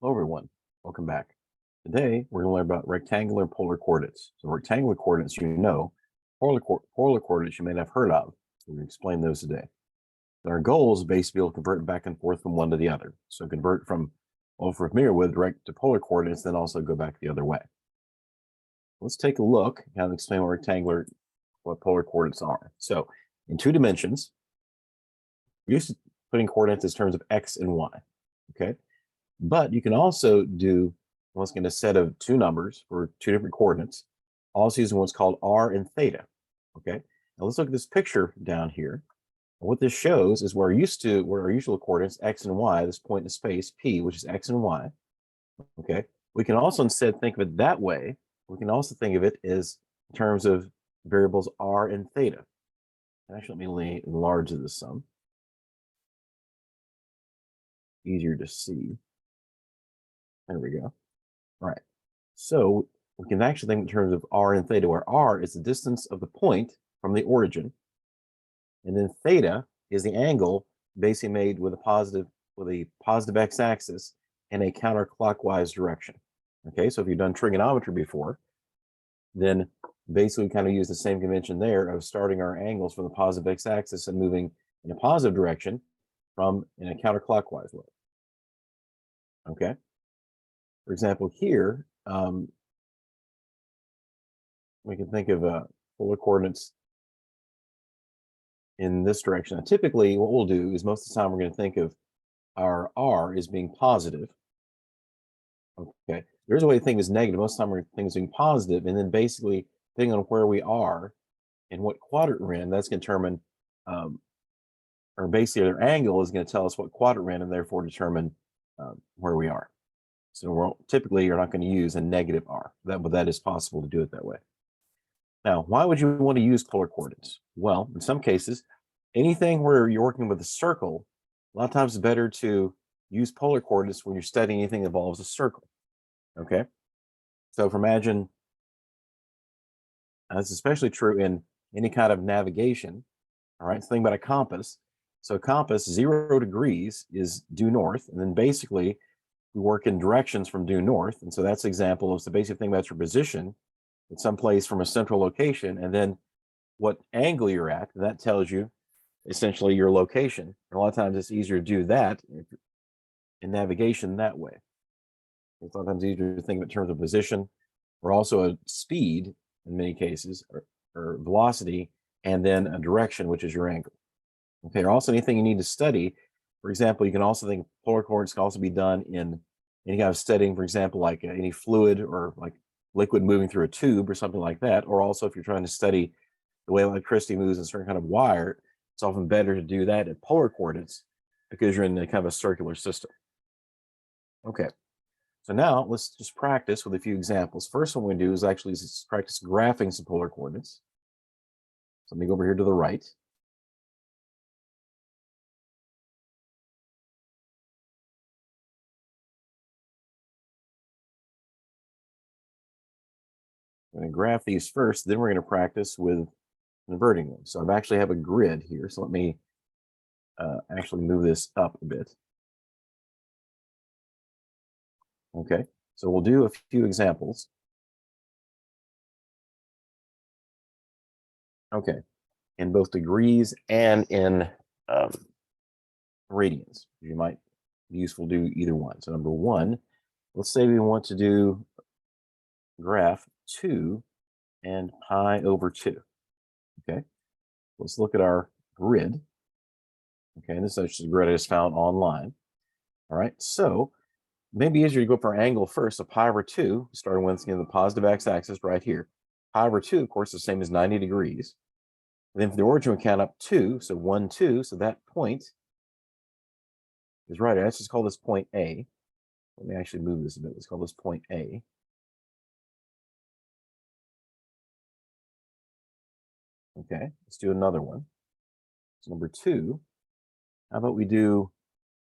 Hello, everyone. Welcome back. Today, we're going to learn about rectangular polar coordinates. So, rectangular coordinates, polar coordinates you may not have heard of. So, we're going to explain those today. And our goal is basically to convert back and forth from one to the other. So, convert from what we're familiar with direct to polar coordinates, then also go back the other way. Let's take a look and kind of explain what polar coordinates are. So, in two dimensions, we're used to putting coordinates as terms of x and y. Okay. But you can also do once again a set of two numbers for two different coordinates, also using what's called r and theta. Okay. Now let's look at this picture down here. And what this shows is where our usual coordinates x and y, this point in space p, which is x and y. Okay. We can also instead think of it that way. We can also think of it as in terms of variables r and theta. And actually, let me enlarge this some. Easier to see. There we go. All right. So we can actually think in terms of r and theta, where r is the distance of the point from the origin, and then theta is the angle basically made with a positive x-axis in a counterclockwise direction. Okay, so if you've done trigonometry before, then basically we kind of use the same convention there of starting our angles from the positive x-axis and moving in a positive direction in a counterclockwise way. Okay. For example, here, we can think of polar coordinates in this direction. Now, typically, what we'll do is most of the time we're going to think of our r as being positive. Okay. There's a way to think of it as negative. Most of the time we're thinking as being positive, and then basically, depending on where we are and what quadrant we're in, that's going to determine, or basically their angle is going to tell us what quadrant we're in and therefore determine where we are. So typically, you're not going to use a negative r, but that is possible to do it that way. Now, why would you want to use polar coordinates? Well, in some cases, anything where you're working with a circle, a lot of times it's better to use polar coordinates when you're studying anything that involves a circle. Okay. So imagine that's especially true in any kind of navigation. All right. So think about a compass. So a compass, 0 degrees is due north. And then basically we work in directions from due north. And so that's an example of the basic thing about your position at some place from a central location, and then what angle you're at, and that tells you essentially your location. And a lot of times it's easier to do that in navigation that way. It's sometimes easier to think of in terms of position or also a speed in many cases, or velocity, and then a direction, which is your angle. Okay, or also anything you need to study. For example, you can also think polar coordinates can also be done in any kind of studying, for example, like any fluid or like liquid moving through a tube or something like that. Or also if you're trying to study the way electricity moves in a certain kind of wire, it's often better to do that at polar coordinates because you're in a kind of a circular system. Okay, so now let's just practice with a few examples. First one we do is actually practice graphing some polar coordinates. So let me go over here to the right. I'm going to graph these first, then we're going to practice with converting them. So I actually have a grid here. So let me actually move this up a bit. Okay, so we'll do a few examples. Okay, in both degrees and in radians. You might be useful to do either one. So number one, let's say we want to do graph 2 and pi over 2. Okay, let's look at our grid. Okay, and this is actually a grid I just found online. All right, so maybe easier to go for our angle first. So pi over 2, starting with the positive x-axis right here. Pi over 2, of course, the same as 90 degrees. And then for the origin, we count up 2, so 1, 2. So that point is right. Let's just call this point A. Let me actually move this a bit. Let's call this point A. Okay, let's do another one. So number 2, how about we do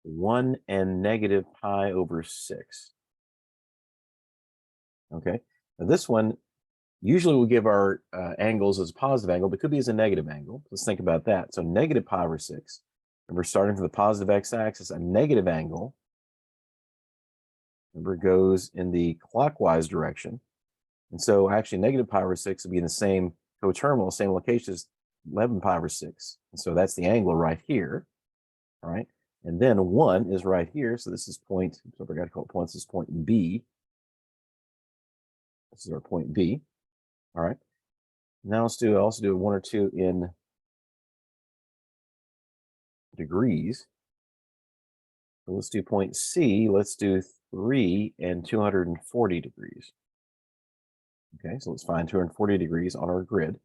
1 and negative pi over 6? Okay, now this one, usually we'll give our angles as a positive angle, but it could be as a negative angle. Let's think about that. So negative pi over 6, and we're starting from the positive x-axis, a negative angle Remember, goes in the clockwise direction. And so actually negative pi over 6 would be in the same coterminal, same location as 11 pi over 6. And so that's the angle right here, all right? And then 1 is right here. So this is point, so I forgot to call it points, this is point B. This is our point B, all right? Now let's also do 1 or 2 in degrees. So let's do point C. Let's do 3 and 240 degrees. Okay, so let's find 240 degrees on our grid.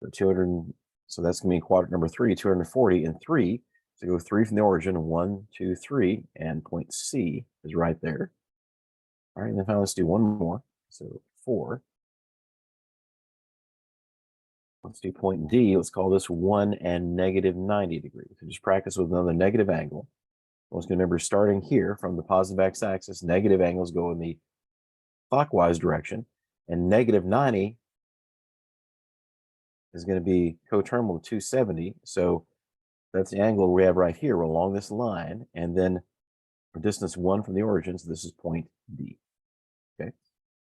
So 200, so that's going to be quadrant number 3, 240 and 3. So go 3 from the origin, 1, 2, 3, and point C is right there. All right, and then finally let's do one more. So 4. Let's do point D. Let's call this 1 and negative 90 degrees. So just practice with another negative angle. Let's remember, starting here from the positive x-axis, negative angles go in the clockwise direction, and negative 90 is going to be coterminal to 270. So that's the angle we have right here along this line, and then our distance 1 from the origin, so this is point D. Okay,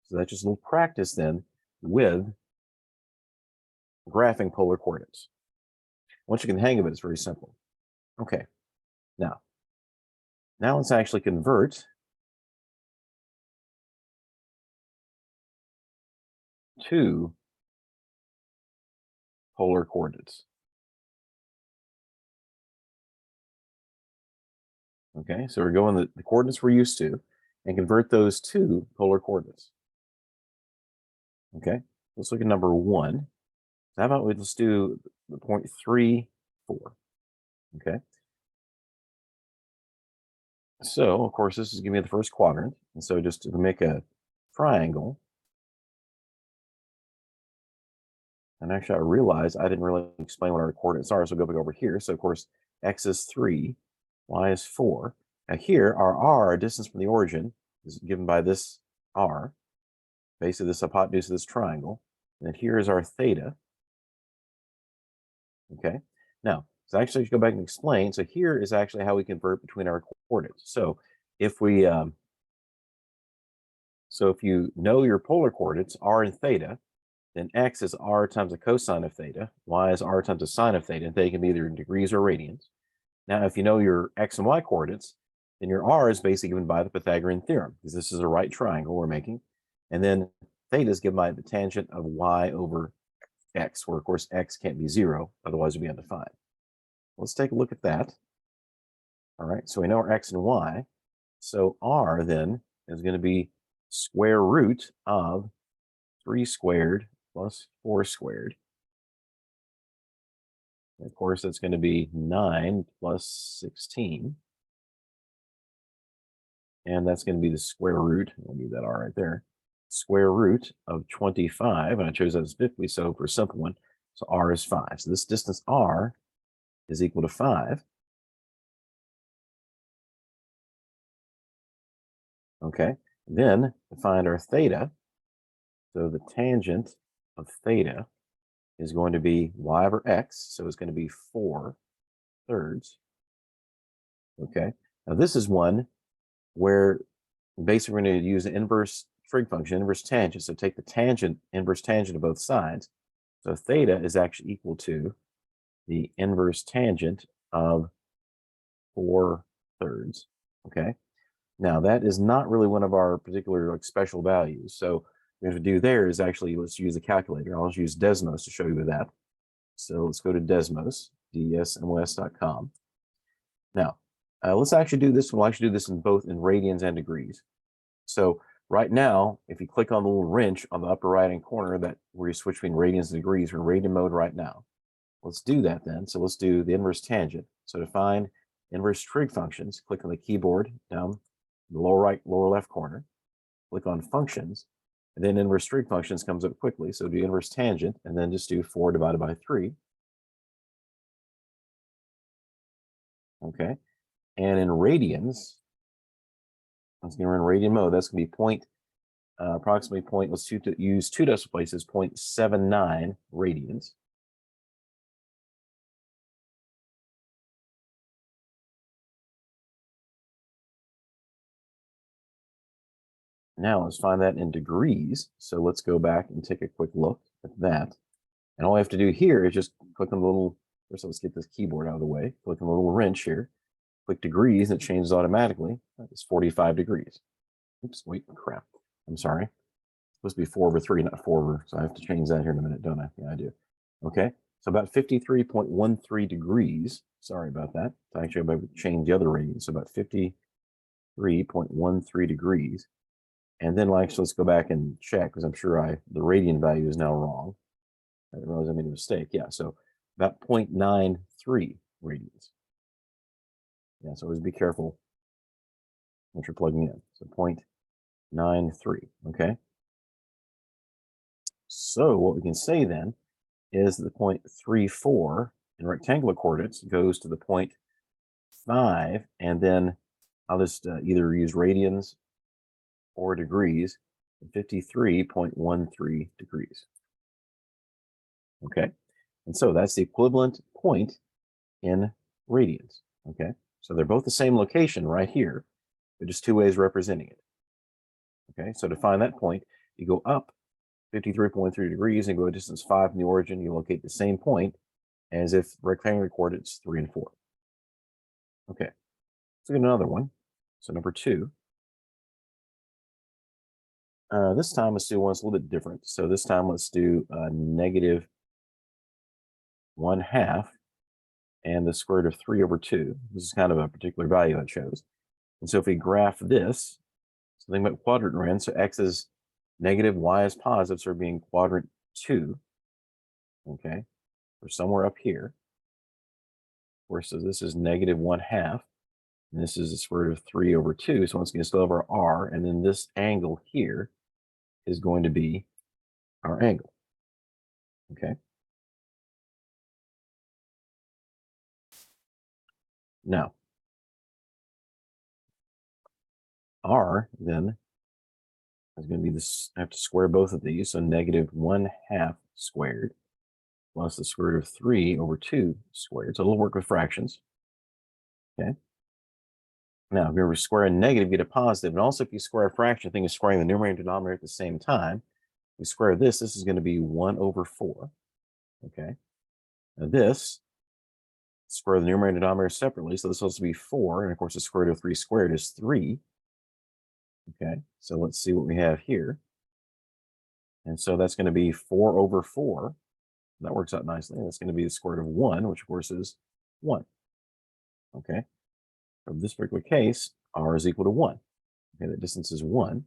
so that's just a little practice then with graphing polar coordinates. Once you get the hang of it, it's very simple. Okay, now let's actually convert to polar coordinates. Okay, so we're going the coordinates we're used to and convert those to polar coordinates. Okay, let's look at number 1. How about let's do the point 3, 4. Okay, so of course this is giving me the first quadrant, and so just to make a triangle, and actually I realized I didn't really explain what our coordinates are, so we'll go back over here. So of course x is 3, y is 4. Now here our r, distance from the origin, is given by this r, basically this hypotenuse of this triangle, and then here is our theta. Okay, now so actually, if you go back and explain, so here is actually how we convert between our coordinates. So if we, so if you know your polar coordinates, r and theta, then x is r times the cosine of theta, y is r times the sine of theta, and they can be either in degrees or radians. Now, if you know your x and y coordinates, then your r is basically given by the Pythagorean theorem, because this is a right triangle we're making. And then theta is given by the tangent of y over x, where of course x can't be 0, otherwise it would be undefined. Let's take a look at that. All right, so we know our x and y. So r then is going to be square root of 3 squared plus 4 squared. And of course, that's going to be 9 plus 16. And that's going to be the square root. I'll leave that r right there. Square root of 25. And I chose that as 50, so for a simple one. So r is 5. So this distance r is equal to 5. Okay, then to find our theta, so the tangent of theta is going to be y over x, so it's going to be 4/3. Okay, now this is one where basically we're going to use the inverse trig function, inverse tangent. So take the tangent, inverse tangent of both sides. So theta is actually equal to the inverse tangent of 4/3. Okay, now that is not really one of our particular like special values. So what we have to do there is actually, let's use a calculator. I'll just use Desmos to show you that. So let's go to Desmos, desmos.com. Now, let's actually do this. We'll actually do this in both in radians and degrees. So right now, if you click on the little wrench on the upper right-hand corner that where you switch between radians and degrees, we're in radian mode right now. Let's do that then. So let's do the inverse tangent. So to find inverse trig functions, click on the keyboard down the lower right, lower left corner, click on functions, and then inverse trig functions comes up quickly. So do inverse tangent, and then just do 4 divided by 3. Okay, and in radians, let's get in radian mode. That's going to be approximately point. Let's use 2 decimal places, 0.79 radians. Now let's find that in degrees. So let's go back and take a quick look at that. And all I have to do here is just click on the little, first let's get this keyboard out of the way. Click on the little wrench here, click degrees, and it changes automatically. It's 45 degrees. Oops, wait, crap. I'm sorry. It's supposed to be 4/3, not 4/, so I have to change that here in a minute, don't I? Yeah, I do. Okay, so about 53.13 degrees. Sorry about that. Actually, I'm going to change the other radians. So about 53.13 degrees. And then let's go back and check, because I'm sure the radian value is now wrong. I didn't realize I made a mistake. Yeah, so about 0.93 radians. Yeah, so always be careful what you're plugging in. So 0.93, okay? So what we can say then is the 0.34 in rectangular coordinates goes to the 0.5, and then I'll just either use radians or degrees, 53.13 degrees. Okay, and so that's the equivalent point in radians. Okay, so they're both the same location right here, but just two ways representing it. Okay, so to find that point, you go up 53.3 degrees and go a distance 5 from the origin. You locate the same point as if rectangular coordinates 3 and 4. Okay, let's get another one. So number 2. This time let's do one that's a little bit different. So this time let's do negative 1/2 and the square root of 3/2. This is kind of a particular value I chose. And so if we graph this, something about quadrant we're in, so x is negative, y is positive, so we're being quadrant 2. Okay, we're somewhere up here. Where so this is negative 1/2, and this is the square root of 3/2. So once again, still have our r, and then this angle here is going to be our angle. Okay. Now, r then is going to be this. I have to square both of these, so negative 1/2 squared plus the square root of 3/2 squared. So it'll work with fractions. Okay. Now, if you square a negative, you get a positive. And also, if you square a fraction, the thing is squaring the numerator and denominator at the same time. We square this is going to be 1/4. Okay. Now this, square the numerator and denominator separately. So this is supposed to be 4. And of course, the square root of 3 squared is 3. Okay. So let's see what we have here. And so that's going to be 4/4. That works out nicely. That's going to be the square root of 1, which of course is 1. Okay. For this particular case, r is equal to 1. Okay, the distance is 1.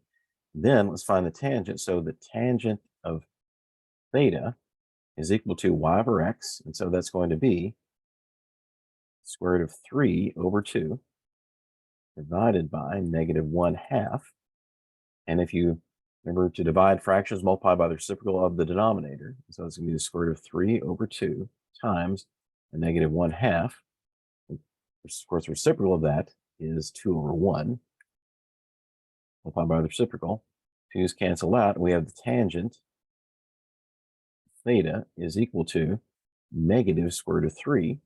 Then let's find the tangent. So the tangent of theta is equal to y over x. And so that's going to be square root of 3/2 divided by negative 1/2. And if you remember to divide fractions, multiply by the reciprocal of the denominator. So it's going to be the square root of 3/2 times a negative 1/2. Of course, the reciprocal of that is 2/1. Multiplied by the reciprocal. 2's cancel out, and we have the tangent theta is equal to negative square root of 3.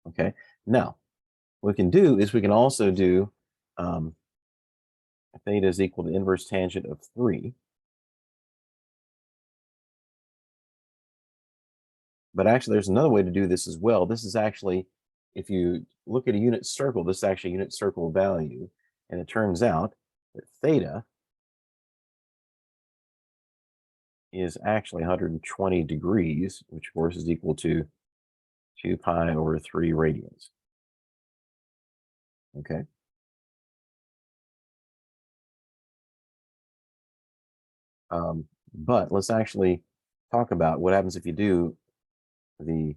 Okay, now what we can do is we can also do theta is equal to inverse tangent of 3. But actually, there's another way to do this as well. This is actually, if you look at a unit circle, this is actually a unit circle value. And it turns out that theta is actually 120 degrees, which of course is equal to 2 pi over 3 radians. Okay. But let's actually talk about what happens if you do the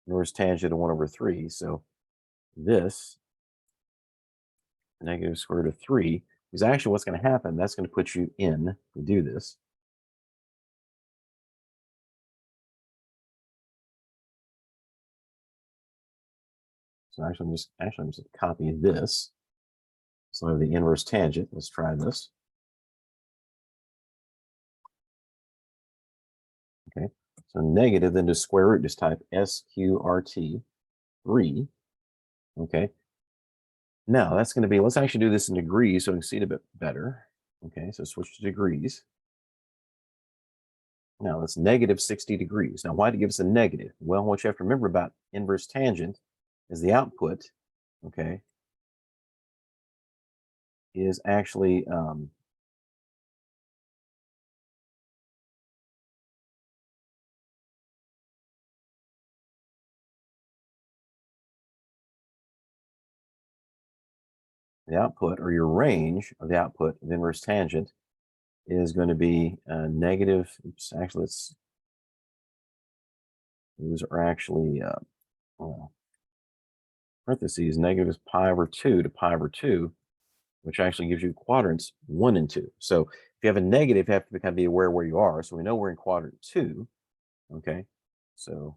inverse tangent of 1/3. So this negative square root of 3 is actually what's going to happen. That's going to put you in to do this. So actually, I'm just copy this. So I have the inverse tangent. Let's try this. Okay. So negative, then to square root, just type SQRT 3. Okay. Now that's going to be, let's actually do this in degrees so we can see it a bit better. Okay, so switch to degrees. Now it's negative 60 degrees. Now, why did it give us a negative? Well, what you have to remember about inverse tangent is the output, okay, is actually the output, or your range of the output of inverse tangent is going to be negative. Oops, actually, those are actually well, parentheses, negative pi over 2 to pi over 2, which actually gives you quadrants 1 and 2. So if you have a negative, you have to kind of be aware where you are. So we know we're in quadrant 2. Okay, so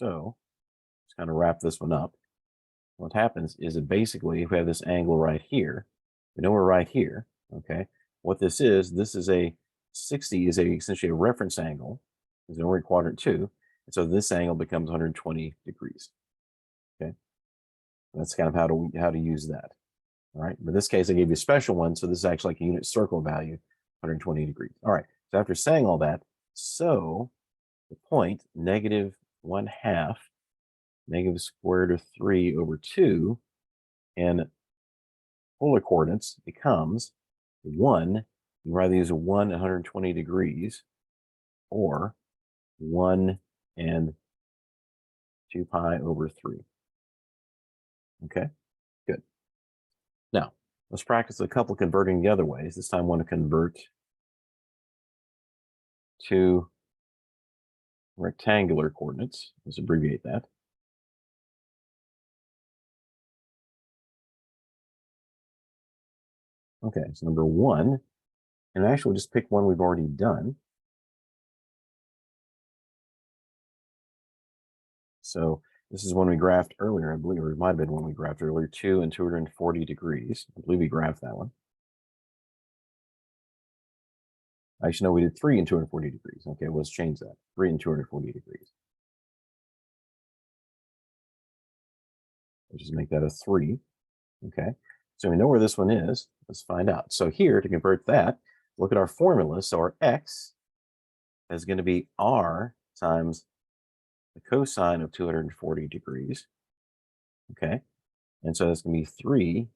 let's kind of wrap this one up. What happens is that basically, if we have this angle right here, we know we're right here. Okay, what this is a 60 is essentially a reference angle, because we're in quadrant 2, and so this angle becomes 120 degrees. Okay, that's kind of how to use that. All right, but in this case, I gave you a special one, so this is actually like a unit circle value, 120 degrees. All right, so after saying all that, so the point negative 1/2 negative square root of 3 over 2 in polar coordinates becomes 1. You can rather use a 1 at 120 degrees or 1 and 2 pi over 3. Okay, good. Now, let's practice a couple converting the other ways. This time I want to convert to rectangular coordinates. Let's abbreviate that. Okay, so number 1, and actually we'll just pick one we've already done. So this is one we graphed earlier, I believe, or it might have been one we graphed earlier, 2 and 240 degrees. I believe we graphed that one. Actually, no, we did 3 and 240 degrees. Okay, let's change that. 3 and 240 degrees. Let's just make that a 3. Okay, so we know where this one is. Let's find out. So here, to convert that, look at our formula. So our x is going to be r times the cosine of 240 degrees. Okay, and so that's going to be 3,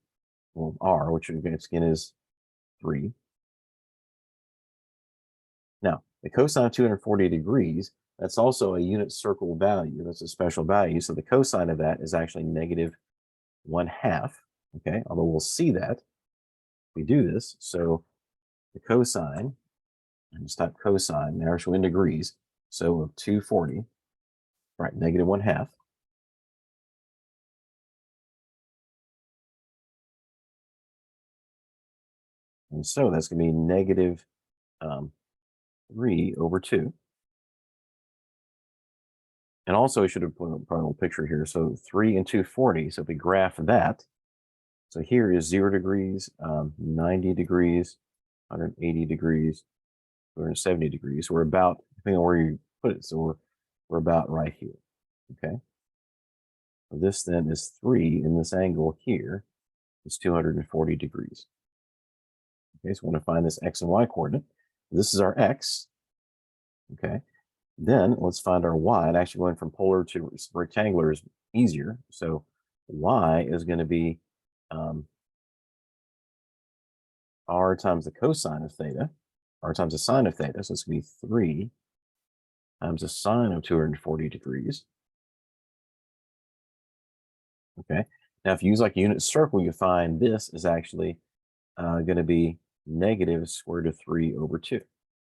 well, r, which again is 3. Now, the cosine of 240 degrees, that's also a unit circle value. That's a special value. So the cosine of that is actually negative 1/2. Okay, although we'll see that if we do this. So the cosine, and just type cosine, now we're in degrees. So of 240, right, negative 1/2. And so that's going to be negative 3 over 2. And also, I should have put a little picture here. So 3 and 240. So if we graph that, so here is 0 degrees, 90 degrees, 180 degrees, 270 degrees. So we're about, depending on where you put it, so we're about right here. Okay. So this then is 3, and this angle here is 240 degrees. Okay, so we want to find this x and y coordinate. This is our x. Okay. Then let's find our y. And actually going from polar to rectangular is easier. So y is going to be r times the cosine of theta, r times the sine of theta. So it's going to be 3 times the sine of 240 degrees. Okay. Now, if you use like a unit circle, you find this is actually going to be negative square root of 3 over 2.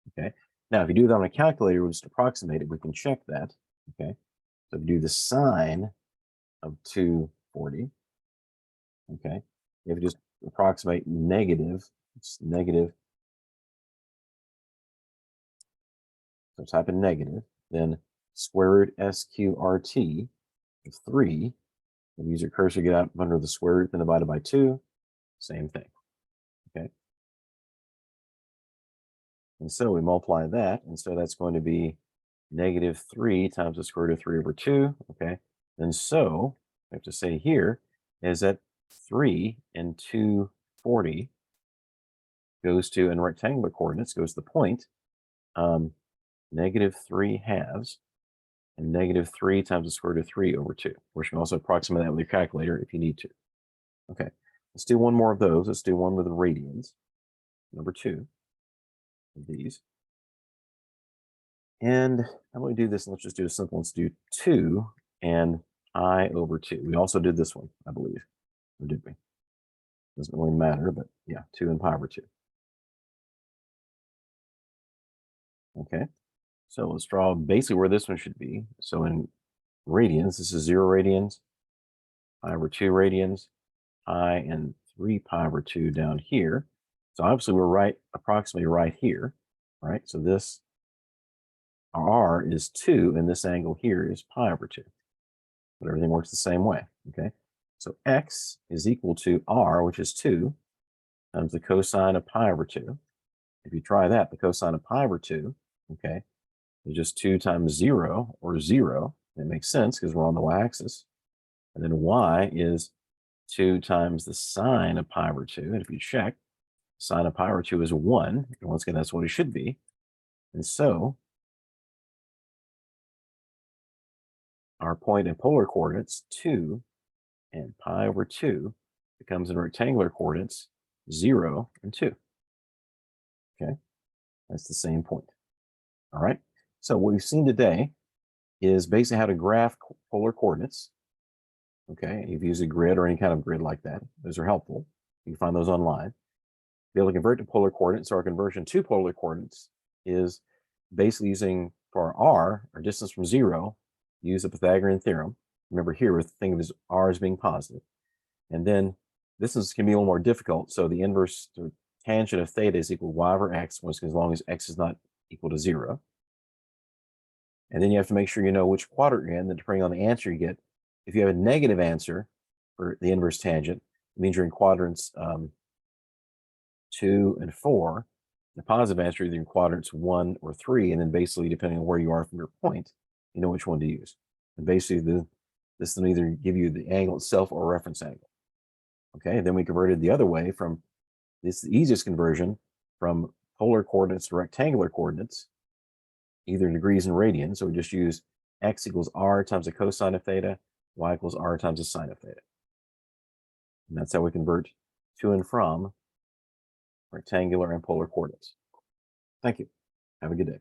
Okay. Now, if you do that on a calculator, we'll just approximate it. We can check that. Okay. So if you do the sine of 240, okay, if you just approximate negative, it's negative. So type in negative, then square root SQRT of 3. And use your cursor to get out from under the square root, then divided by 2. Same thing. Okay. And so we multiply that. And so that's going to be negative 3 times the square root of 3 over 2. Okay. And so I have to say here is that 3 and 240 goes to, in rectangular coordinates, goes to the point -3/2 and -3 times the square root of 3 over 2. Or you can also approximate that with your calculator if you need to. Okay, let's do one more of those. Let's do one with the radians, number 2 of these. And how about we do this? Let's just do a simple. Let's do 2 and pi over 2. We also did this one, I believe. Or did we? Doesn't really matter, but yeah, 2 and pi over 2. Okay, so let's draw basically where this one should be. So in radians, this is 0 radians, pi over 2 radians, pi and 3 pi over 2 down here. So obviously we're right, approximately right here, right? So this r is 2, and this angle here is pi over 2. But everything works the same way, okay? So x is equal to r, which is 2, times the cosine of pi over 2. If you try that, the cosine of pi over 2, okay, is just 2 times 0, or 0. It makes sense because we're on the y-axis. And then y is 2 times the sine of pi over 2. And if you check, sine of pi over 2 is 1. And once again, that's what it should be. And so our point in polar coordinates, 2 and pi over 2, becomes in rectangular coordinates 0 and 2. Okay, that's the same point. All right, so what we've seen today is basically how to graph polar coordinates. Okay, you've used a grid or any kind of grid like that. Those are helpful. You can find those online. Be able to convert to polar coordinates. So our conversion to polar coordinates is basically using, for r, our distance from 0, use the Pythagorean theorem. Remember here, we're thinking of r as being positive. And then this can be a little more difficult. So the inverse tangent of theta is equal to y over x, as long as x is not equal to 0. And then you have to make sure you know which quadrant you're in. Then depending on the answer you get, if you have a negative answer for the inverse tangent, it means you're in quadrants 2 and 4. The positive answer, either in quadrants 1 or 3. And then basically, depending on where you are from your point, you know which one to use. And basically, this will either give you the angle itself or a reference angle. Okay, and then we converted the other way from this, the easiest conversion from polar coordinates to rectangular coordinates, either in degrees and radians. So we just use x equals r times the cosine of theta, y equals r times the sine of theta. And that's how we convert to and from rectangular and polar coordinates. Thank you. Have a good day.